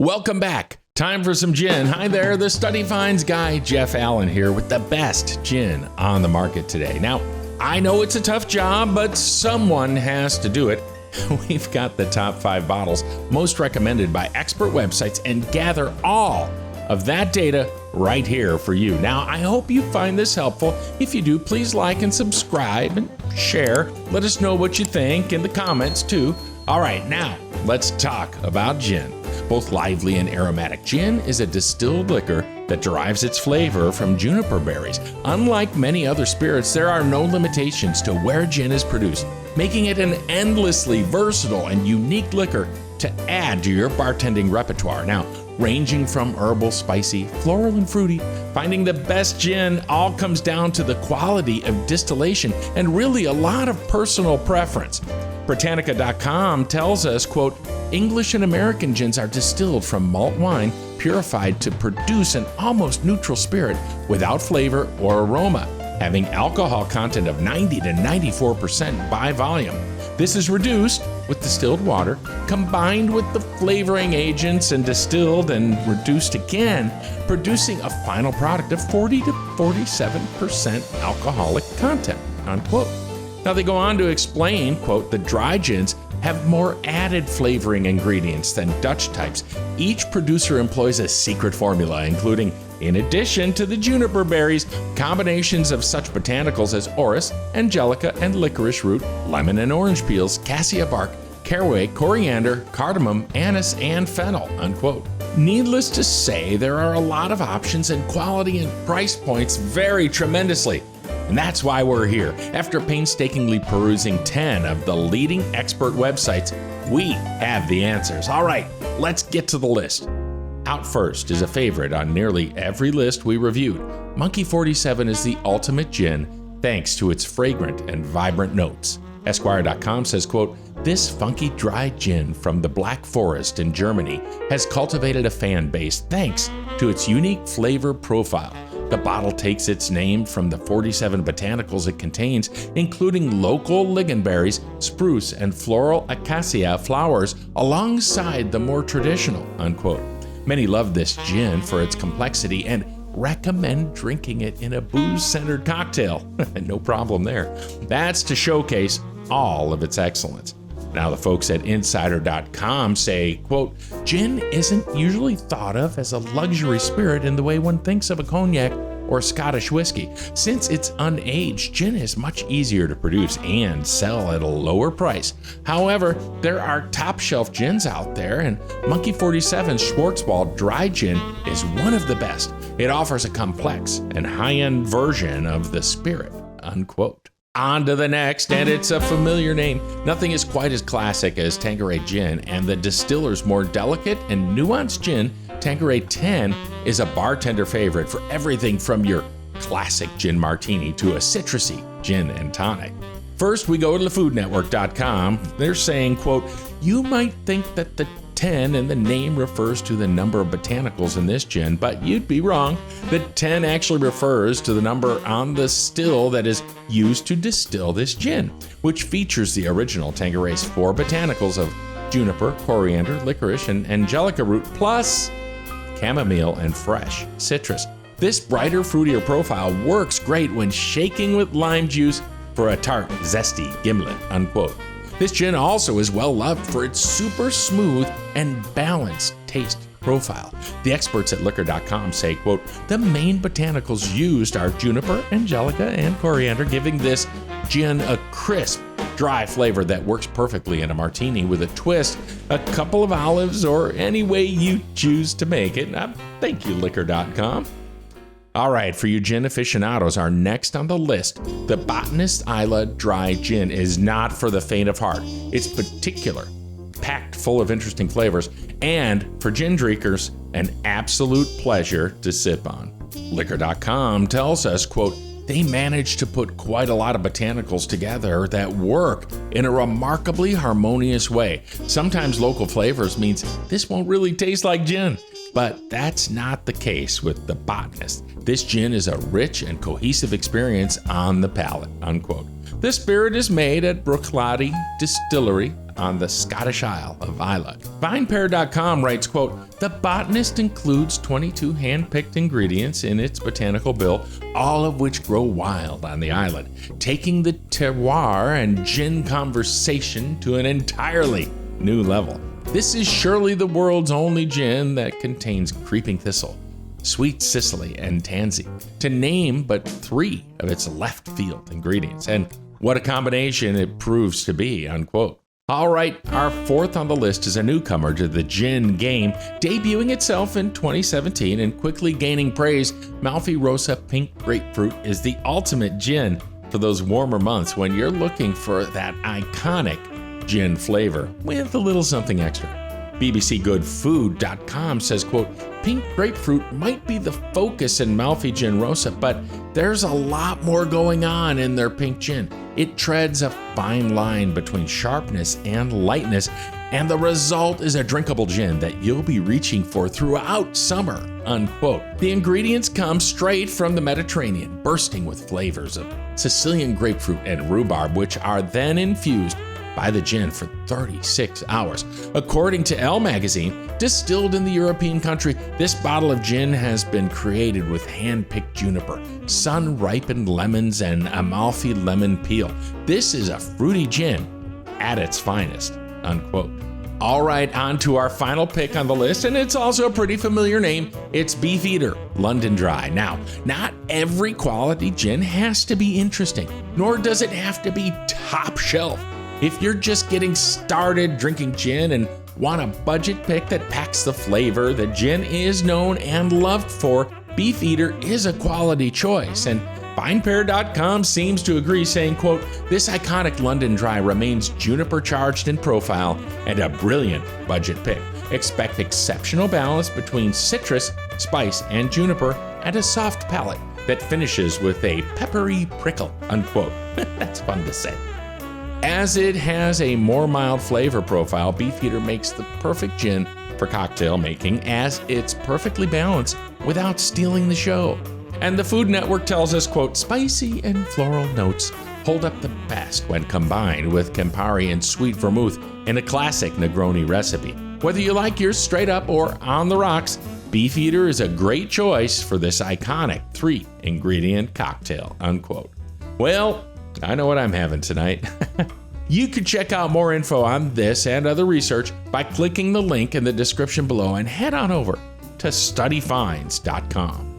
Welcome back. Time for some gin. Hi there, the Study Finds guy, Jeff Allen here with the best gin on the market today. Now, I know it's a tough job, but someone has to do it. We've got the top 5 bottles most recommended by expert websites and gather all of that data right here for you. Now, I hope you find this helpful. If you do, please like and subscribe and share. Let us know what you think in the comments too. All right, now let's talk about gin. Both lively and aromatic gin is a distilled liquor that derives its flavor from juniper berries. Unlike many other spirits, there are no limitations to where gin is produced, making it an endlessly versatile and unique liquor to add to your bartending repertoire. Now, ranging from herbal, spicy, floral, and fruity, finding the best gin all comes down to the quality of distillation and really a lot of personal preference. Botanicale.com tells us, quote, English and American gins are distilled from malt wine, purified to produce an almost neutral spirit without flavor or aroma, having alcohol content of 90 to 94% by volume. This is reduced with distilled water, combined with the flavoring agents and distilled and reduced again, producing a final product of 40 to 47% alcoholic content, unquote. Now they go on to explain, quote, the dry gins have more added flavoring ingredients than Dutch types. Each producer employs a secret formula, including, in addition to the juniper berries, combinations of such botanicals as orris, angelica and licorice root, lemon and orange peels, cassia bark, caraway, coriander, cardamom, anise, and fennel, unquote. Needless to say, there are a lot of options, and quality and price points vary tremendously. And that's why we're here. After painstakingly perusing 10 of the leading expert websites, we have the answers. All right, let's get to the list. Out first is a favorite on nearly every list we reviewed. Monkey 47 is the ultimate gin thanks to its fragrant and vibrant notes. Esquire.com says, quote, this funky dry gin from the Black Forest in Germany has cultivated a fan base thanks to its unique flavor profile. The bottle takes its name from the 47 botanicals it contains, including local lingonberries, spruce, and floral acacia flowers, alongside the more traditional, unquote. Many love this gin for its complexity and recommend drinking it in a booze-centered cocktail. No problem there. That's to showcase all of its excellence. Now the folks at Insider.com say, quote, gin isn't usually thought of as a luxury spirit in the way one thinks of a cognac or Scottish whiskey. Since it's unaged, gin is much easier to produce and sell at a lower price. However, there are top shelf gins out there, and Monkey 47's Schwarzwald Dry Gin is one of the best. It offers a complex and high-end version of the spirit, unquote. On to the next, and it's a familiar name. Nothing is quite as classic as Tanqueray Gin, and the distiller's more delicate and nuanced gin, Tanqueray 10, is a bartender favorite for everything from your classic gin martini to a citrusy gin and tonic. First, we go to thefoodnetwork.com. They're saying, quote, you might think that the 10 in the name refers to the number of botanicals in this gin, but you'd be wrong. The 10 actually refers to the number on the still that is used to distill this gin, which features the original Tanqueray's 4 botanicals of juniper, coriander, licorice, and angelica root, plus chamomile and fresh citrus. This brighter, fruitier profile works great when shaking with lime juice for a tart, zesty gimlet, unquote. This gin also is well loved for its super smooth and balanced taste profile. The experts at liquor.com say, quote, the main botanicals used are juniper, angelica, and coriander, giving this gin a crisp, dry flavor that works perfectly in a martini with a twist, a couple of olives, or any way you choose to make it. Thank you, liquor.com. All right, for you gin aficionados, our next on the list, the Botanist Isla Dry Gin is not for the faint of heart. It's particular, packed full of interesting flavors, and for gin drinkers, an absolute pleasure to sip on. Liquor.com tells us, quote, they managed to put quite a lot of botanicals together that work in a remarkably harmonious way. Sometimes local flavors means this won't really taste like gin, but that's not the case with the Botanist. This gin is a rich and cohesive experience on the palate, unquote. This spirit is made at Bruichladdich Distillery on the Scottish Isle of Islay. Vinepair.com writes, quote, "The botanist includes 22 hand-picked ingredients in its botanical bill, all of which grow wild on the island, taking the terroir and gin conversation to an entirely new level. This is surely the world's only gin that contains creeping thistle, sweet Sicily, and tansy, to name but 3 of its left-field ingredients. And what a combination it proves to be," unquote. All right, our 4th on the list is a newcomer to the gin game, debuting itself in 2017 and quickly gaining praise. Mouthy Rosa Pink Grapefruit is the ultimate gin for those warmer months when you're looking for that iconic gin flavor with a little something extra. BBCGoodFood.com says, quote, "Pink grapefruit might be the focus in Mouthy Gin Rosa, but there's a lot more going on in their pink gin. It treads a fine line between sharpness and lightness, and the result is a drinkable gin that you'll be reaching for throughout summer," unquote. The ingredients come straight from the Mediterranean, bursting with flavors of Sicilian grapefruit and rhubarb, which are then infused by the gin for 36 hours. According to Elle magazine, distilled in the European country, this bottle of gin has been created with hand-picked juniper, sun-ripened lemons, and Amalfi lemon peel. This is a fruity gin at its finest, unquote. All right, on to our final pick on the list, and it's also a pretty familiar name. It's Beefeater London Dry. Now, not every quality gin has to be interesting, nor does it have to be top shelf. If you're just getting started drinking gin and want a budget pick that packs the flavor that gin is known and loved for, Beefeater is a quality choice. And Vinepair.com seems to agree, saying, quote, "This iconic London Dry remains juniper charged in profile and a brilliant budget pick. Expect exceptional balance between citrus, spice, and juniper, and a soft palate that finishes with a peppery prickle," unquote. That's fun to say. As it has a more mild flavor profile, Beefeater makes the perfect gin for cocktail making, as it's perfectly balanced without stealing the show. And the Food Network tells us, quote, "Spicy and floral notes hold up the best when combined with Campari and sweet vermouth in a classic Negroni recipe. Whether you like yours straight up or on the rocks, Beefeater is a great choice for this iconic 3-ingredient cocktail," unquote. Well, I know what I'm having tonight. You can check out more info on this and other research by clicking the link in the description below and head on over to studyfinds.com.